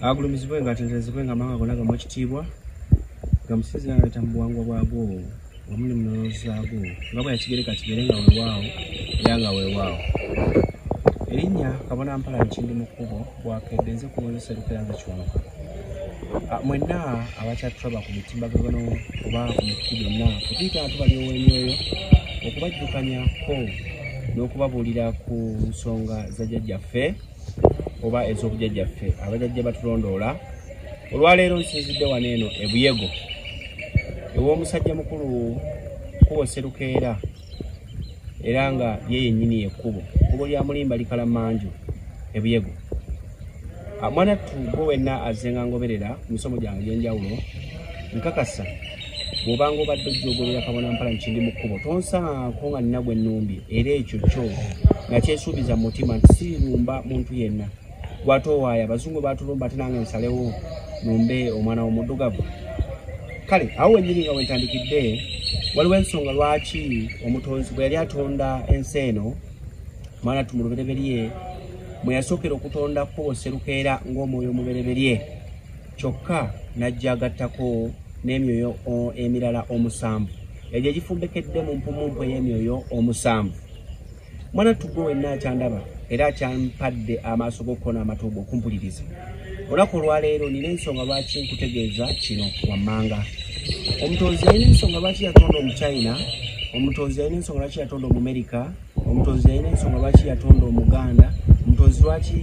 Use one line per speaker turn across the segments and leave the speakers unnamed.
agulumizibwe nga atenderezebwe nga amawanga gonna gamu ekitiibwa nga musizi naleta mu buwangwa bwagwo omuli munolozaago nga bwe yakigereka kigere nga weewaawo era nga weewaawo. Erinnya Kabona Mpala Kindimukubo bwakedde nze kumwozesa Serukira nga Kiwanuka. Mwenna abakyatulaba ku mitimbagano oba ku mikutu gyonna kutuyita tubali ow'emyoyo okubajjukanyako n'okubabuulira ku nsonga za jjajjaffe oba ez'obujjajjaffe abajjajja batulondoola. Olwaleero nsinzidde wano eno e Buyego ew'omusajja mukulu Kkubo Serukeera era nga ye yennyini y'ekkubo kkubo lya Mulimba likala manju e Buyego. Mwanattu gwe wenna azze nga ngoberera ku misomo gyange egy'enjawulo nkakasa bw'obanga obadde ojjogolera Kabona Mpala Kindimukubo tonsangako nga nina gwe nnumbye era ekyo kyo nga kyesuubiza mu mutima nti sirumba muntu yenna gw'atoowaaya abazungu baatulumba ate nange nsalewo numbe omwana w'omuddugavu. Kale awo wennyini nga wentandikidde waliwo ensonga lwaki omutonzi bwe yali atonda ensi eno Mwanattu mu lubereberye mwe yasookera okutonda Kkubo Serukeera ng'omwoyo omubereberye kyokka n'ajja agattako n'emyoyo emirala omusanvu egyo egifumbekedde mu mpumumpu ey'emyoyo omusanvu. Mwanattu gwe wenna akyandaba era akyampadde amaaso g'okukona amatuugo okumpuliriza. Olunaku olwaleero nina ensonga lwaki nkutegeeza kino wammanga. Omutonzi yalina ensonga lwaki yatonda Omuchina, omutonzi yalina ensonga lwaki yatonda Omumerika, omutonzi yalina ensonga lwaki yatonda Omuganda, omutonzi lwaki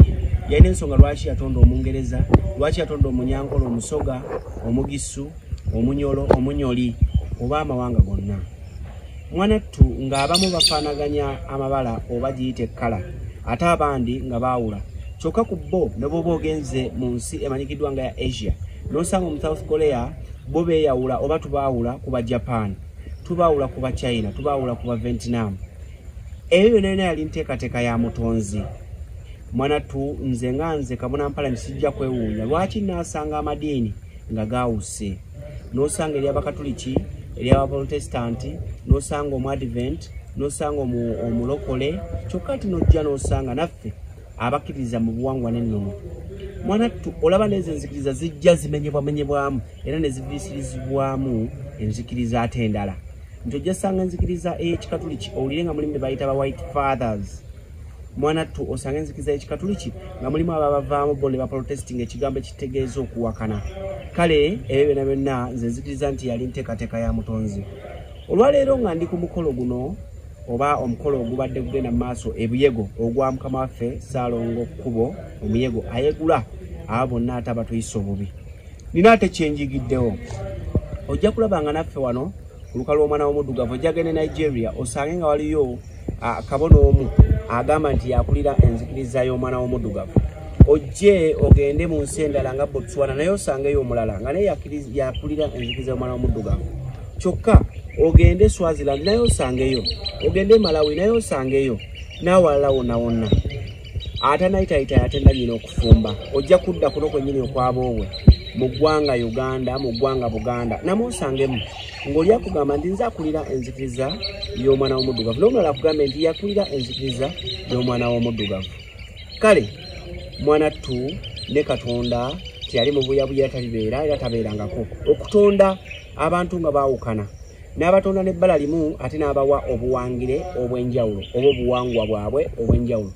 yalina ensonga lwaki yatonda Omungereza, lwaki yatonda Omunyankole, Omusoga, Omugisu, Omunyolo, Omunyoli oba amawanga gonna. Mwanattu ng'abamu bafaanaganya amabala oba giyite ekkala ate abandi nga baawula. Kyokka ku bo ne bw'oba ogenze mu nsi emanyikiddwa nga ya Asia n'osanga mu South Korea bo beeyawula oba tubaawula ku ba Japan, tubaawula ku ba China, tubaawula ku ba Vietnam. Eyo byonna yonna yali nteekateeka ya mutonzi. Mwanattu nze nga nze Kabona Mpala nsijja kwewuunya lwaki naasanga amadiini nga gaawuse. N'osanga ery'Abakatuliki, ery'Abaprotestanti, n'osanga Omuadvent, n'osanga Omulokole, kyokka ati n'ojja n'osanga naffe abakkiriza mu buwangwa n'ennono. Mwanattu olaba n'ezo enzikiriza zijja zimenyebwamenyebwamu era ne ziviisirizibwamu enzikiriza ate endala. Nti ojja sanga enzikiriza ey'Ekikatuliki owulire nga mulimu be bayita ba White Fathers. Mwanattu osanga enzikiriza y'Ekikatuliki nga mulimu ababavaamu bo ne baprotesting ekigambo ekitegeeza okuwakana. Kale ebyo byonna byonna nze nzikiriza nti yali nteekateeka ya mutonzi. Olwaleero nga ndi ku mukolo guno oba omukolo ogubadde gugenda mu maaso e Buyego ogwa mukama waffe Ssaalongo Kkubo Omuyego ayegula abo bonna ate abatuyisa obubi. Nina ate kyenjigiddewo ojja kulaba nga naffe wano ku lukalu lw'omwana w'omuddugavu ojja gende Nigeria osange nga waliyo kabona omu agamba nti yakulira enzikiriza y'omwana w'omuddugavu. Ojje ogende mu nsi endala nga Botswana naye osangeyo omulala nga naye yakulira enzikiriza y'omwana w'omuddugavu. Kyokka ogende Swaziland naye osangeyo, ogende Malawi naye osangeyo, n'awalala wonna wonna. Ate nayitayita ate nanyina okufumba ojja kudda kuno kwennyini okwaboobwe mu ggwanga Uganda, mu ggwanga Buganda namwe osangemu ng'oli akugamba nti nze akulira enzikiriza y'omwana w'omuddugavu n'omulala akugambe nti yakulira enzikiriza y'omwana w'omuddugavu. Kale Mwanattu ne Katonda teyali mu buyabuya talibeera era tabeerangako okutonda abantu nga baawukana n'abatonda n'ebbala limu ate n'abawa obuwangire obw'enjawulo oba obuwangwa bwabwe obw'enjawulo.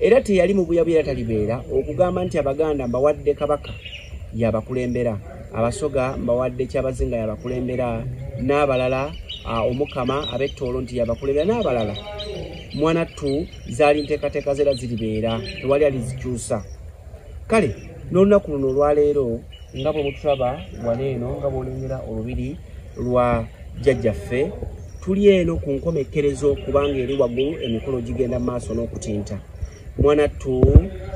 Era teyali mu buyabuya talibeera okugamba nti Abaganda mbawadde Kabaka yabakulembera, Abasoga mbawadde Kyabazinga yabakulembera, n'abalala Omukama ab'Ettoolo nti yabakulembera n'abalala. Mwanattu zaali nteekateeka zera ziribeera tewali alizikyusa. Kale n'olunaku luno olwaleero nga bwe mutulaba waleeno nga bw'olengera olubiri lwa jjajjaffe tuli eno ku nkomekerezo kubanga eri waggulu emikolo gigenda mu maaso n'okutinta. Mwanattu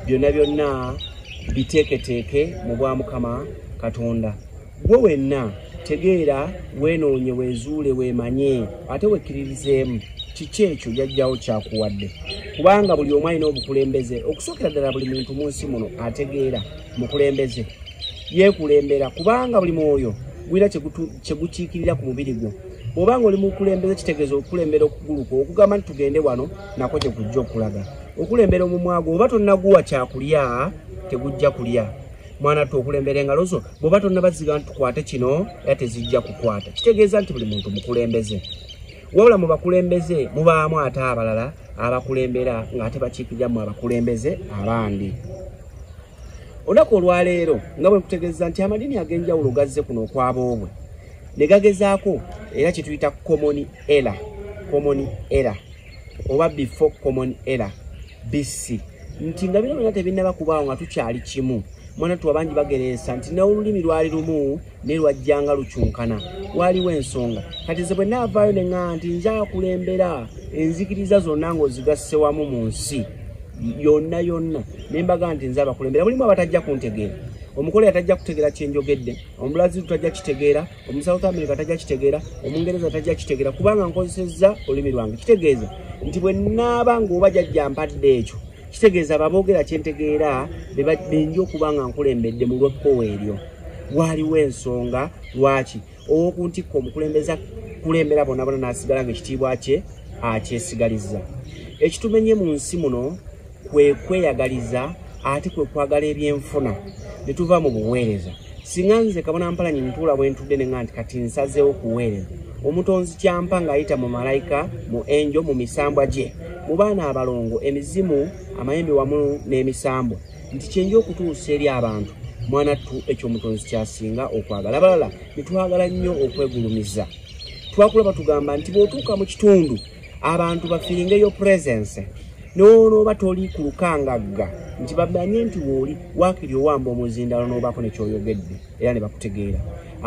byonna byonna biteeketeeke mu bwa Mukama Katonda. Gwe wenna tegeera weenoonye weezuule weemanye ate wekkiririzeemu kiki ekyo jjajjawo kyakuwadde kubanga buli omu alina obukulembeze okusookera ddala buli muntu mu nsi muno ategeera mukulembeze yeekulembera kubanga buli mwoyo gwira kyegukiikirira ku mubiri gwo. Bw'obanga oli mukulembeze kitegeeza okulembera okuguluka okugamba nti tugende wano nako kyekujja okulaga. Okulembera omumwa gwo oba tonnaguwa kyakulya tegujja kulya. mwana tu okulembera engalo zo bw'oba tonna baziga tukwate kino era tezijja kukwata kitegeeza nti buli muntu mukulembeze wabula mu bakulembeze mubaamu ate abalala abakulembera ng'ate bakiikiriramu abakulembeze abandi olunaku olwaleero nga bwe nkutegeeza nti amadini ag'enjawulo gazze kuno okwaboobwe ne gagezaako era kye tuyita common error oba before common error BC nti nga bino byonna tebinnaba kubaawo nga tukyali kimu mwana tu abangi bagereesa nti n'olulimi lwali lumu ne lwajjanga lukyunkana waliwo ensonga kati ze bwe naavaayo ne ŋŋamba nti nja kulembera enzikiriza zonna ng'ozigasse wamu mu nsi yonna ne mbaga nti nze abakulembera mulimu abatajja kuntegeera omukole atajja kutegeera kyenjogedde omubulazi tajja kitegeera omusouth america tajja kitegeera omungereza tajja kitegeera kubanga nkozesezza olulimi lwange kitegeeza nti bwe naaba ng'oba jajja mpadde ekyo kitegeeza ababoogera kyentegeera benja okubanga nkulembedde mu lwekkowa eryo waaliwo ensonga lwaki owokuntikka omukulembeza kulembera bonna n'asigala ng'ekitiibwa kye akyesigalizza ekitumenye mu nsi muno kwe kweyagaliza ate kwe kwagala ebyenfuna ne tuva mu buweereza singa nze kabona mpalanyi ntuula bwe ntudde ne ŋŋamba nti kati nsazeewo kuweereza omutonzi kyampa ng'ayita mu malayika mu enjo mu misambwa gye mu baana abalongo emizimu amayembe wamu n'emisambwa nti kyenja okutuusa eri abantu mwana tu ekyomutonzi kyasinga okwagala abalala ne twagala nnyo okwegulumiza twakulaba tugamba nti bw'otuuka mu kitundu abantu bafiringeyo presence n'onooba toli ku lukangagga nti bamanye nti wooli waakiri owamba omuzindalo n'obaako nekyoyogedde era ne bakutegeera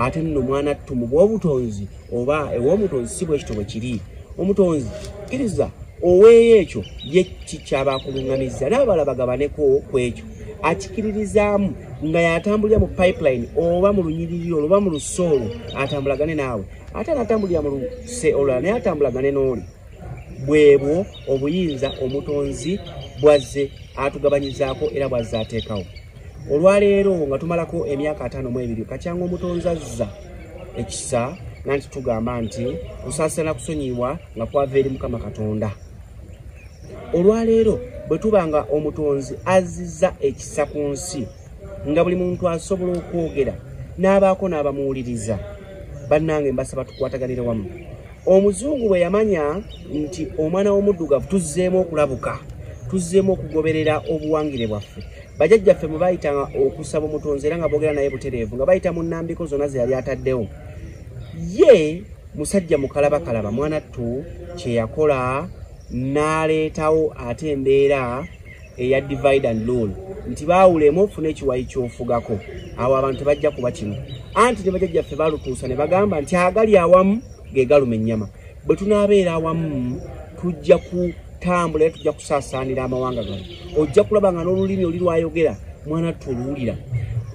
ate nno mwana tu mu bw'obutonzi oba ew'omutonzi si bwekito bwe kiri omutonzi kkiriza oweeyo ekyo ye kikyabakuluŋŋamizza n'abala bagabaneko ku ekyo akikiririzaamu nga yatambulira mu pipeline oba mu lunyiriri oba mu lusoolo atambulagane naawe ate anatambulira mu luse olulala naye atambulagane n'oli bwebwo obuyinza omutonzi bwazze atugabanyizaako era bwazze ateekawo olwaleero nga tumalako emyaka 52 kacyanga omutonzi azza ekisa nanti tugamba nti kusaasana kusonyiibwa nga kwava eri Mukama Katonda olwaleero bwe tuba nga omutonzi azizza ekisa ku nsi nga buli muntu asobola okwogera n'abaako n'abamuwuliriza bannange mbasaba tukwataganire wamu omuzungu bwe yamanya nti omwana w'omudugavu tuzzeemu okulabuka tuzzeemu okugoberera obuwangire bwaffe bajjajjaffe mwe baayitanga okusaba omutonzi era nga boogera naye butereevu nga bayita mu nnambiko zonna ze yali ataddewo ye musajja mukalabakalaba mwana tu kye yakola n'aleetawo ate embeera eya divide and rule nti baawulemu ofuna ekiwayi ky'ofugako awo abantu tebajja kuba kino anti ne bajjajjaffe balutuusa ne bagamba nti agali awamu ge galuma ennyama bwe tunaabeera awamu tujja kutambula era tujja kusaasaanira amawanga gano ojja kulaba nga n'olulimi oli lwayogera mwana tu oluwulira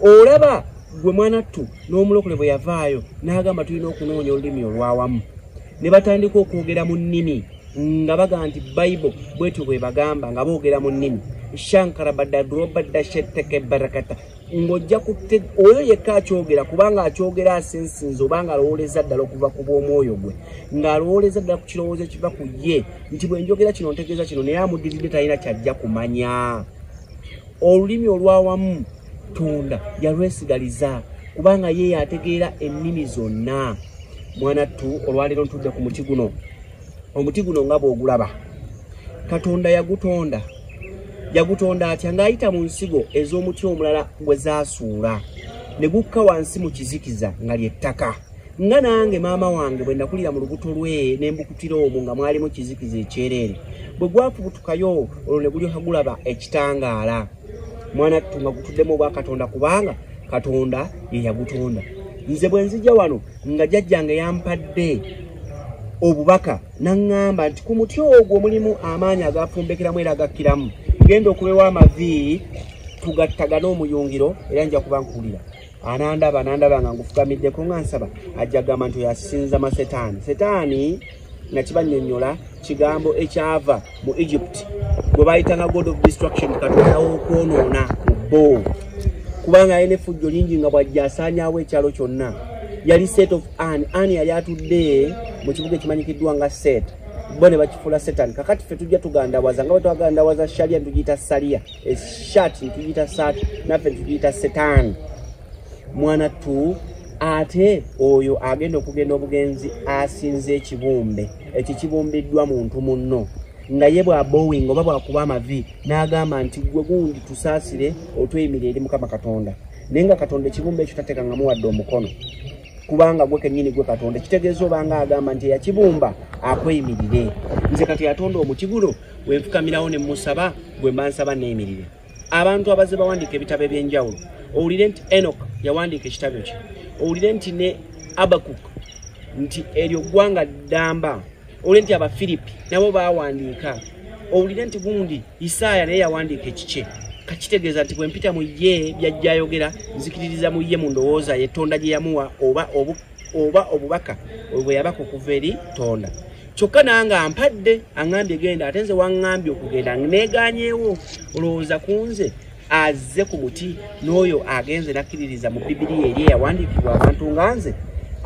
olaba gwe mwana tu n'omulokole bwe yavaayo n'agamba tulina okunoonya olulimi olwawamu ne batandika okwogera mu nnimi nga baga nti Bible bwetyo bwe bagamba nga boogera mu nnimi shankara badadrobadda shetteke barakata ng'ojja oyo yekka akyogera kubanga akyogera asensinze oba nga alowooleza ddala okuva ku bw'omwoyo gwe ng'alowooleza ddala ku kirowoozo ekiva ku ye nti bwe njogera kino ntegeeza kino naye amuddiridde talina kyajja kumanya olulimi olwawamu Tunda yalwesigaliza kubanga ye yategeera ennimi zonna mwana tu olwaleero ntudde ku muti guno omuti guno nga bw'ogulaba Katonda yagutonda atya ng'ayita mu nsigo ez'omuti omulala gwe zaasuula ne gukka wansi mu kizikiza nga ly'ettaka nga nange maama wange bwe nakulira mu lubuto lwe ne mbukutira omwo nga mwalimu kizikiza ekyereere bwe gwafubutukayo olwo ne gulyoka gulaba ekitangaala mwana tu nga gutuddemu obwa Katonda kubanga Katonda ye yagutonda nze bwe nzija wano nga jjajjange yampadde obubaka naŋŋamba nti ku muti ogwo mulimu amaanyi agafumbekeramu era agakkiramu genda okubewa amavi tugattagana omuyungiro era nja kuba nkuwulira nandaba nga ngufugamiddeko nga nsaba ajja gamba nti oyasinza masetaani nakibannyonnyola kigambo ekyava mu Egypt gwe bayitanga God of Destruction Katonda w'okwonoona mu bbo kubanga ayina effujjo lingi nga bwajja asaanyaawo ekyalo kyonna yali Set of Ani yali atudde mu kibuga ekimanyikiddwa nga Set
bone bakifula Satan kakati fe tujja tugandawaza nga bwe sharia tugiyita salia shati tugiyita sat nafe tugiyita Satan mwana tu ate oyo agenda okugenda obugenzi asinze ekibumbe ekibumbiddwa muntu munno nga ye bw'abowing oba bw'akuba amavi n'agamba nti gwe gundi tusaasire otweyimirire eri Mukama Katonda naye nga Katonda ekibumbe ekyo tateekangamu wadde omukono kubanga gwe kennyini gwe Katonda kitegeeza obanga agamba nti eyakibumba akweyimirire nze kati yatonda omuti guno bwe nfukamirawo ne musaba bwe mba nsaba neeyimirire abantu abaze bawandiika ebitabo eby'enjawulo owulire nti Enoch yawandiika ekitabo kye owulire nti ne Abakuk nti eryo ggwanga ddamba owulire nti Abafilipi nabo baawandiika owulire nti gundi Isaaya naye yawandiika ekikye kakitegeeza nti bwe mpita mu ye byajja ayogera nzikiririza mu ye mu ndowooza ye Tonda gye yamuwa oba obubaka bwe yabaka okuva eri Tonda kyokka nange ampadde aŋŋambye genda ate nze waŋŋambye okugenda neegaanyeewo olowooza ku nze azze ku muti n'oyo agenze nakkiririza mu Bibiliya eri eyawandiikibwa abantu nga nze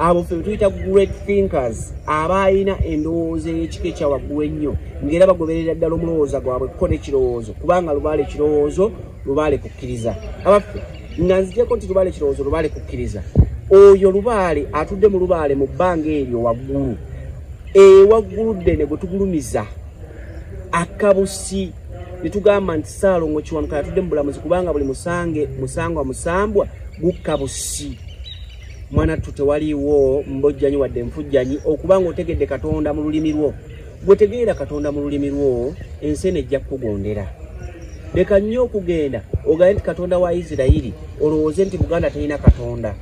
abo ffe tuyita great thinkers abayina endowooza ey'ekika ekya waggulu ennyo ng'era bagoberera ddala omulowooza gwabwe kukola ekirowoozo kubanga lubaale ekirowoozo lubaale kukkiriza abaffe nga nzigyeko nti lubaale ekirowoozo lubaale kukkiriza oyo lubaale atudde mu lubaale mu bbanga eryo waggulu waggulu ddene gwe tugulumiza akabusi ne tugamba nti Saalongo Kiwanuka yatudde mu bulamuzi kubanga buli musangwa musambwa gukka busi mwana tu tewaliwo mbojjanyi wadde nfujjanyi okubanga otegedde Katonda mu lulimi lwo gwe tegeera Katonda mu lulimi lwo ensi eno ejja kukugondera leka nnyo okugenda ogaye nti Katonda wa Isirayiri olowooze nti Buganda terina Katonda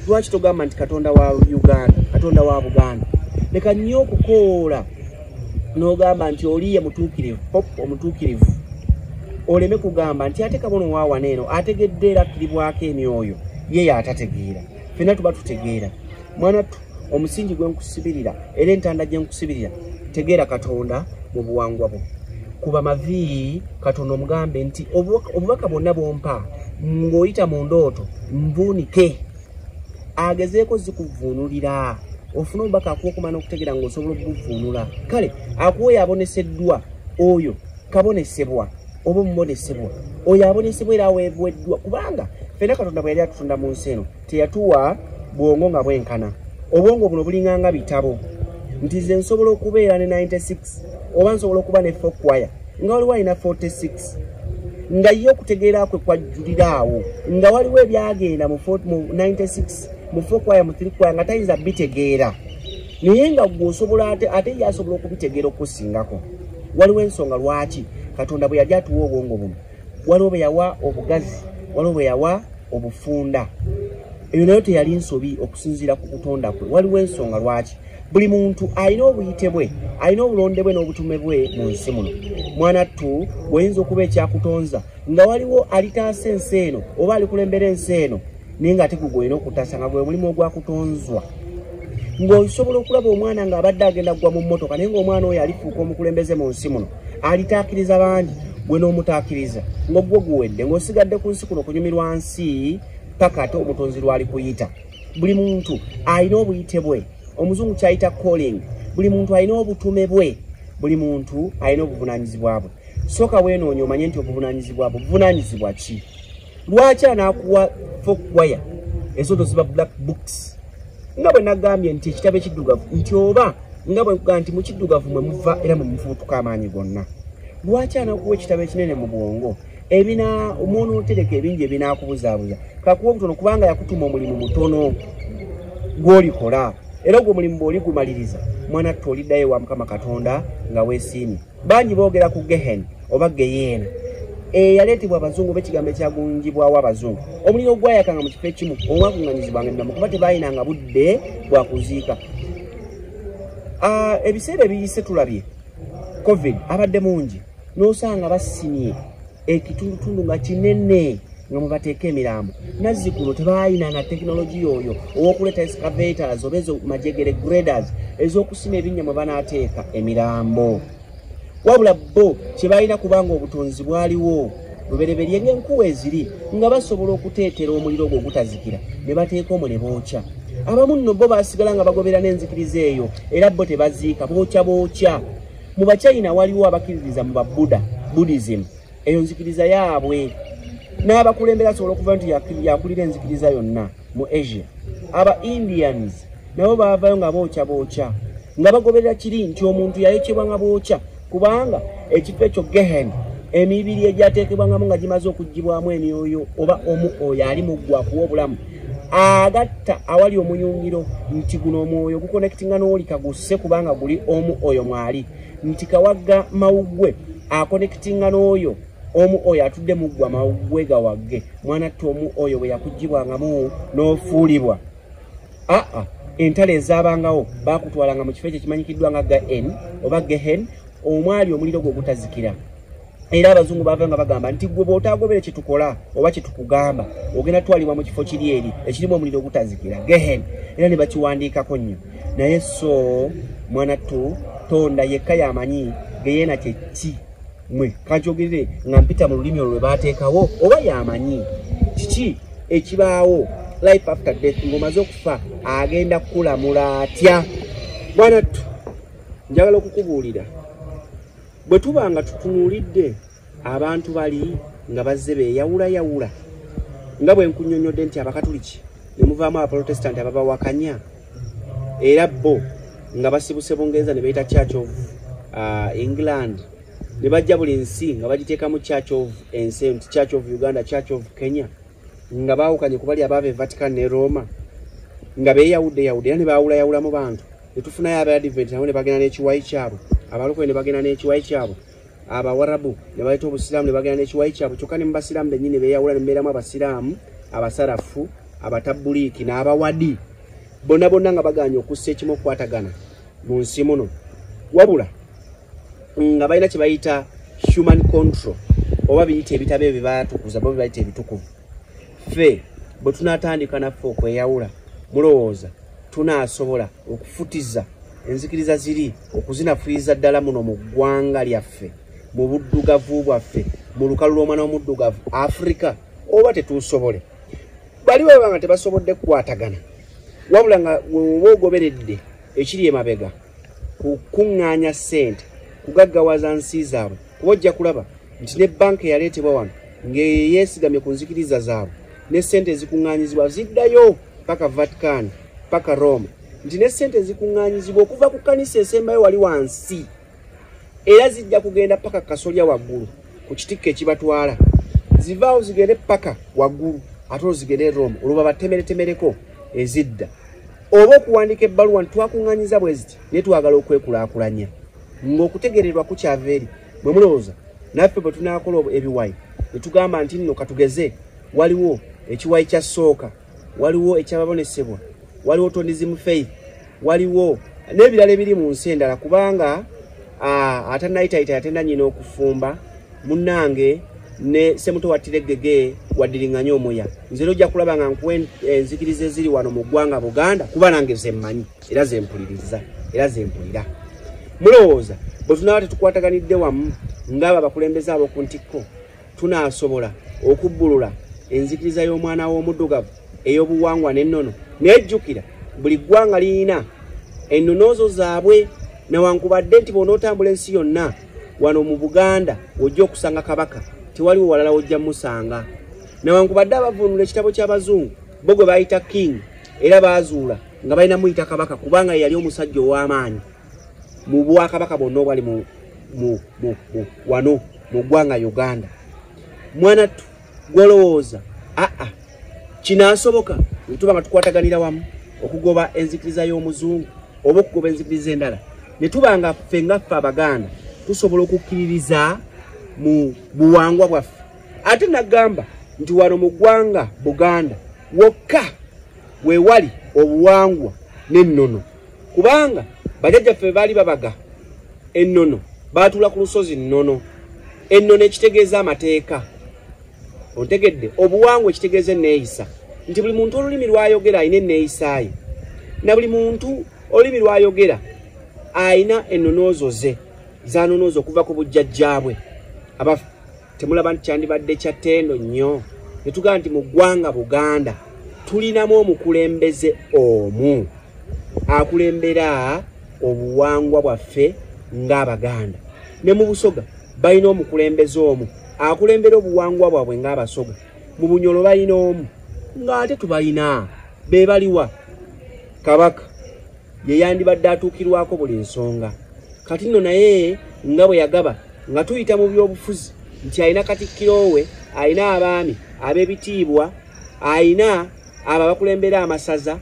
lwaki togamba nti Katonda wa Uganda Katonda wa Buganda leka nnyo okukoola n'ogamba nti oliye mutuukirivu omutuukirivu oleme kugamba nti ate kabono waawana eno ategedde era akkiribwako emyoyo ye yatategeera ffenna tuba tutegeera mwana tu omusingi gwe nkusibirira era entanda gye nkusibirira tegeera Katonda mu buwangwa bwo kuba mavi Katonda omugambe nti obubaka bwonna bwompa ng'oyita mu ndooto nvuunike agezeeko zikuvuunulira ofuna obubaka akuwa n'okutegeera ng'osobola okubuvuunula kale akuwa yaboneseddwa oyo kabonesebwa oba omubonesebwa oyo abonesebwa era aweebweddwa kubanga ffenna Katonda bwe yali atutunda mu nsi eno teyatuwa bwongo nga bwenkana obwongo buno bulinganga bitabo nti nze nsobola okubeera ne 96 oba nsobola okuba ne fokwaya nga waliwo alina 46 nga ye okutegeera kwe kwajjulira awo nga waliwo ebyagenda mu 96 mu fokwaya mu 3 kwaya nga tayinza bitegeera naye nga gwosobola ate yasobola okubitegeera okusingako waliwo ensonga lwaki Katonda bwe yali atuwa obwongo buno waliwo bwe yawa obugazi waliwo bwe yawa obufunda eyo nayo teyali nsobi okusinziira ku kutonda kwe waliwo ensonga lwaki buli muntu alina obuyite bwe alina obulonde bwe n'obutume bwe mu nsi muno mwana tu bw'oyinza okuba ekyakutonza nga waliwo alitaasa ensi eno oba alikulembera ensi eno naye nga ate gwe olina okutaasa nga gwe mulimu ogwakutonzwa ng'osobola okulaba omwana ng'abadde agenda kugwa mu mmotoka naye ng'omwana oyo alifuuka omukulembeze mu nsi muno alitaakiriza bangi gwe n'omutaakiriza ng'ogwo guwedde ng'osigadde ku nsi kuno kunyumirwa nsi paka ate omutonzi lwali kuyita buli muntu alina obuyite bwe omuzungu kyayita calling buli muntu alina obutume bwe buli muntu alina obuvunaanyizibwa bwe sooka weenoonya omanye nti obuvunaanyizibwa bwe buvunaanyizibwa ki lwaki anaakuwa fokwaya ezo toziba black books nga bwe nagambye nti ekitabo ekiddugavu nti oba nga bwe nkugaa nti mu kiddugavu mwe muva era mwe mufuutuka amaanyi gonna lwaki anakuwa ekitabo ekinene mu bwongo omwonootereka ebingi ebinaakubuzaabuza kakuwa obutono kubanga yakutuma omulimu mutono gw'olikola era ogwo omulimu bw'oligumaliriza mwana tte oliddayo wa Mukama Katonda nga weesiimye bangi boogera ku geheni oba geyeena yaleetebwa abazungu b'ekigambo ekyagunjibwawo abazungu omuliro ogwayakanga mu kifo ekimu omwakuŋŋanyizibwanga ennamu kuba tebaayinanga budde bwa kuziika ebiseera ebiyise tulabye covid abadde mungi n'osanga basimye ekitundutundu nga kinene nga mubateeka emirambo nazzikuno tebaayinanga tekinologiya oyo ow'okuleeta excavators oba ezo majegere graders ez'okusima ebinnya mwe banaateeka emirambo wabula bo kye balina kubanga obutonzi bwaliwo lubereberye ng'enkuwa eziri nga basobola okuteetera omuliro ogwo ogutazikira ne bateeka omule bookya abamu nno bo baasigala nga bagobera n'enzikiriza eyo era bo tebaziika bookya mu Bachina waliwo abakiririza mu Babuddha Buddhism eyo nzikiriza yaabwe n'abakulembera asobola okuva nti yakulira enzikiriza yonna mu Asia. Aba Indians nabo baavayo nga bookya nga bagoberera kiri nti omuntu yayekebwa nga bookya kubanga ekifo ekyo Gehen emibiri egyateekebwangamu nga gimaze okugibwamu emyoyo oba oyo ali muggwa kuwa obulamu agatta awali omuyungiro nti guno omwoyo gukonectinga n'oli kagusse kubanga guli oyo mwali nti kawagga mawuggwe akonectinga n'oyo oyo atudde muggwa mawuggwe gawagge mwana tte oyo bwe yakugibwangamu n'ofuulibwa entale ezaabangawo bakutwalanga mu kifo ekyo kimanyikiddwa nga Gehen oba Gehen omwali omuliro gwe gutazikira. Era abazungu baava nga bagamba nti gwe bw'otaagobere kye tukola oba kye tukugamba ogenda twalibwa mu kifo kiri eri ekirimu omuliro gutazikira Gehen. Era ne bakiwandiikako nnyo naye so mwana Tonda yekka yamanyi geyeena kye ki mwe kanjogerere nga mpita mu lulimi olwo lwe baateekawo oba yamanyi kiki ekibaawo life after death ng'omaze okufa agenda kukulamula atya. Mwana njagala okukubuulira bwe tuba nga tutunuulidde abantu bali nga bazze beeyawulayawula nga bwe nkunnyonnyodde nti abakatuliki ne muvaamu abaprotestant ababawakanya era bo nga basibuse Bungereza ne bayita Church of England ne bajja buli nsi nga bagiteekamu Church of ensi nti Church of Uganda, Church of Kenya nga baawukanye ku bali abaava Vatican ne Roma nga beeyawudde era ne baawulayawula mu bantu ne tufunayo Abadvent nabo ne bagenda n'ekiwayi kyabwe abalokole ne bagenda n'ekiwayi kyabwe Abawarabu ne bayita Obusiraamu ne bagenda n'ekiwayi kyabwe kyokka ne mu Basiraamu bennyini beeyawula ne mbeeramu Abasiraamu abasarafu abatabuliiki n'abawadi bonna nga baganya okussa ekimu okukwatagana mu nsi muno wabula nga balina kye bayita human control oba biyita ebitabo ebyo baatukuza bo bayita ebitukuvu. Ffe bwe tunaatandika naffe okweyawula mulowooza tunaasobola okufutiza enzikiriza ziri okuzinafuyiza ddala muno mu ggwanga lyaffe mu buddugavu bwaffe mu lukalu lw'omwana w'omuddugavu Afrika oba tetuusobole? Bali baba nga tebasobodde kukwatagana wabula nga weoba ogoberedde ekiri emabega kukuŋŋaanya ssente kugaggawaza nsi zaabwe kuba ojja kulaba nti ne banka eyaleetebwa wano ng'eyeesigamye ku nzikiriza zaabwe ne ssente ezikuŋŋaanyizibwa ziddayo paka Vatican paka Rome nti ne ssente ezikuŋŋaanyizibwa okuva ku kkanisa esembayo wali wansi era zijja kugenda paka kasolya waggulu ku kitikka ekibatwala zivaawo zigende paka waggulu ate ozigende Rome olwo babatemeretemereko ezidda oba okuwandiika ebbaluwa nti twakuŋŋaanyiza bwe ziti naye twagala okwekulaakulanya ng'okutegererwa kukyava eri bwe mulowooza naffe bwe tunaakola ebiwayi ne tugamba nti nno katugeze waliwo ekiwayi kya Sooka waliwo ekyababonesebwa waliwo Tonism Faith waliwo n'ebirala ebiri mu nsi endala kubanga atanayitayita yatenda nyina okufumba munnange ne semuto wattiregege waddiringanye omuya nze ojja kulaba nga nkuwa enzikiriza eziri wano mu ggwanga Buganda kuba nange zemmanyi era zempuliriza era zempulira. Mulowooza bwe tunaaba tetukwataganidde wamu ng'abo abakulembeze ab'oku ntikko tunaasobola okubbulula enzikiriza y'omwana w'omuddugavu ey'obuwangwa n'ennono nejjukira buli ggwanga lirina ennonoozo zaabwe newankubadde nti bw'onootambula ensi yonna wano mu Buganda ojja okusanga kabaka tewaliwo walala wojja musanga newankubadde abavuunula ekitabo ky'abazungu bo gwe bayita king era baazuula nga balina muyita kabaka kubanga yali omusajja ow'amaanyi mu bwakabaka bwonna obwali wano mu ggwanga Uganda. Mwana gwolowooza kinaasoboka ne tuba nga tukwataganira wamu okugoba enzikiriza y'omuzungu oba okugoba enzikiriza endala ne tuba nga ffe ngaffe Abaganda tusobola okukkiririza mu buwangwa bwaffe ate nagamba nti wano mu ggwanga Buganda wokka we wali obuwangwa n'ennono kubanga bajjajjaffe baali babaga ennono baatuula ku lusozi nnono ennono ekitegeeza amateeka ontegedde obuwangwa ekitegeeza enneeyisa nti buli muntu olulimi lwayogera alina enneeyisaaye na buli muntu olulimi lwayogera alina ennonoozo ze zanonooza okuva ku bujjajjaabwe abaffe temulaba nti kyandibadde kya ttendo nnyo ne tugamba nti mu ggwanga Buganda tulinamu omukulembeze omu akulembera obuwangwa bwaffe ng'Abaganda. Ne mu Busoga balina omukulembeze omu akulembera obuwangwa bwabwe ng'Abasoga. Mu Bunyolo balina omu ng'ate tubalina be baliwa. Kabaka ye yandibadde atuukirwako buli nsonga. Kati nno naye nga bwe yagaba nga tuyita mu byobufuzi nti alina Katikkiro we, alina abaami ab'ebitiibwa, alina abo abakulembera amasaza.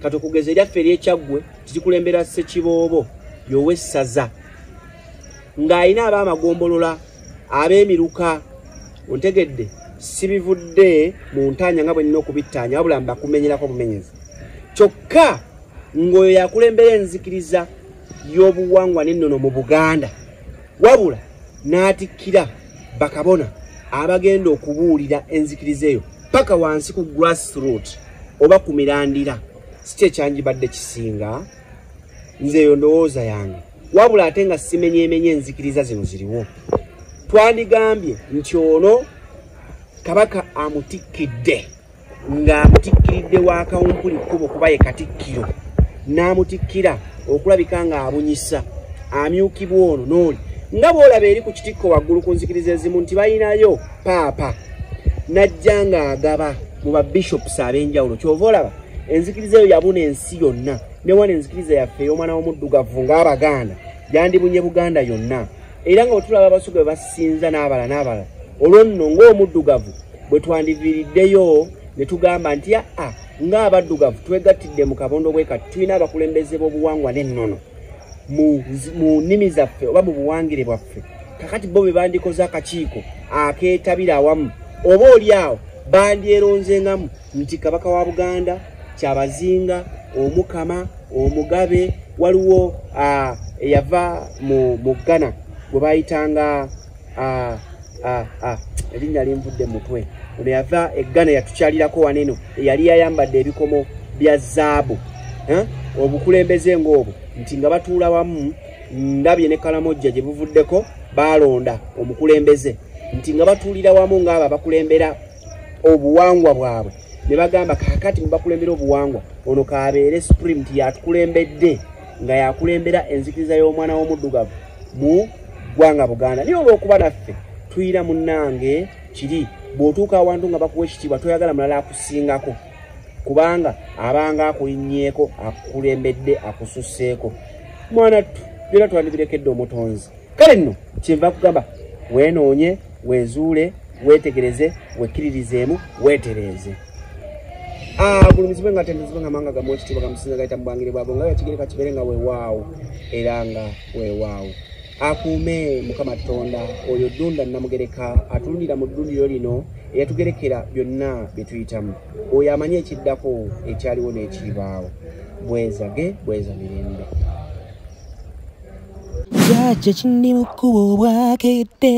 Kati okugeza eryaffe ery'Ekyaggwe tukulembera Ssekiboobo y'owessaza, ng'alina ab'Amagombolola, ab'Emiruka. Ontegedde sibivudde mu ntanya nga bwe nnina okubittaanya, wabula mbakumenyerako bumenyezi. Kyokka ng'oyo yakulembera enzikiriza y'obuwangwa n'ennono mu Buganda, wabula n'atikkira bakabona abagenda okubuulira enzikiriza eyo paka wansi ku grassroot oba ku mirandira. Si kye kyandibadde kisinga nze eyo ndowooza yange, wabula ate nga simenyeemenye enzikiriza zino ziriwo. Twandigambye nti ono Kabaka amutikkidde, ng'amutikkiridde wa Kawumpuli Kkubo kuba ye Katikkiro, n'amutikkira okulabika ng'abunyisa amyukibwa ono n'oli. Nga bw'olaba eri ku kitikko waggulu ku nzikiriza ezimu nti balinayo paapa, najja ng'agaba mu babishops ab'enjawulo. Kyova olaba enzikiriza eyo yabuna ensi yonna, ne wana enzikiriza yaffe ey'omwana w'omuddugavu ng'Abaganda yandibunye Buganda yonna. Era nga bwe tulaba Abasoga bwe basinza n'abalala olwo nno ng'omuddugavu bwe twandiviiriddeyo ne tugamba nti ng'abaddugavu twegattidde mu kabondo bwe kati tulina abakulembeze b'obuwangwa n'ennono mu nnimi zaffe oba mu buwangire bwaffe. Kakati bo be bandikoze akakiiko akeetabira awamu, oba oli awo bandyeronzengamu nti Kabaka wa Buganda, Kyabazinga, Omukama, Omugabe, waliwo eyava mu Ghana gwe bayitanga erinnya linvudde mutwe, ono yava e Ghana yatukyalirako waneno, eyali yayambadde ebikomo bya zaabu. Obukulembeze ng'obwo nti nga batuula wamu, ndabye ne Kalamojja gye buvuddeko balonda omukulembeze nti nga batuulira wamu ng'abo abakulembera obuwangwa bwabwe, ne bagamba kakati mu bakulembera obuwangwa ono kabeere supreme nti yatukulembedde nga yakulembera enzikiriza y'omwana w'omuddugavu mu ggwanga Buganda. Naye olw'okuba naffe tuyira munnange kiri, bw'otuuka awantu nga bakuwa ekitiibwa toyagala mulala akusingako, kubanga abanga akulinnyeeko, akukulembedde, akususseeko. Mwana ttu byonna twandibirekedde omutonzi. Kale nno kyenva kugamba weenoonye, weezuule, weetegereze, wekkiririzeemu, weetereeze. Gulumizibwe nga tendezibwe nga manga gamu ekitiibwa gamusinga gayita mu bwangire bwabwe nga yakigereka kibeere nga weewaawo era nga weewaawo. Akuume Mukama Katonda oyo Ddunda Namugereka atulundira mu ddundiro lino eyatugerekera byonna bye tuyitamu, oyo amanyi ekiddako ekyaliwo n'ekiribaawo. Bwezage bweza mirembe.
Jajja Kindimukubo bwakedde.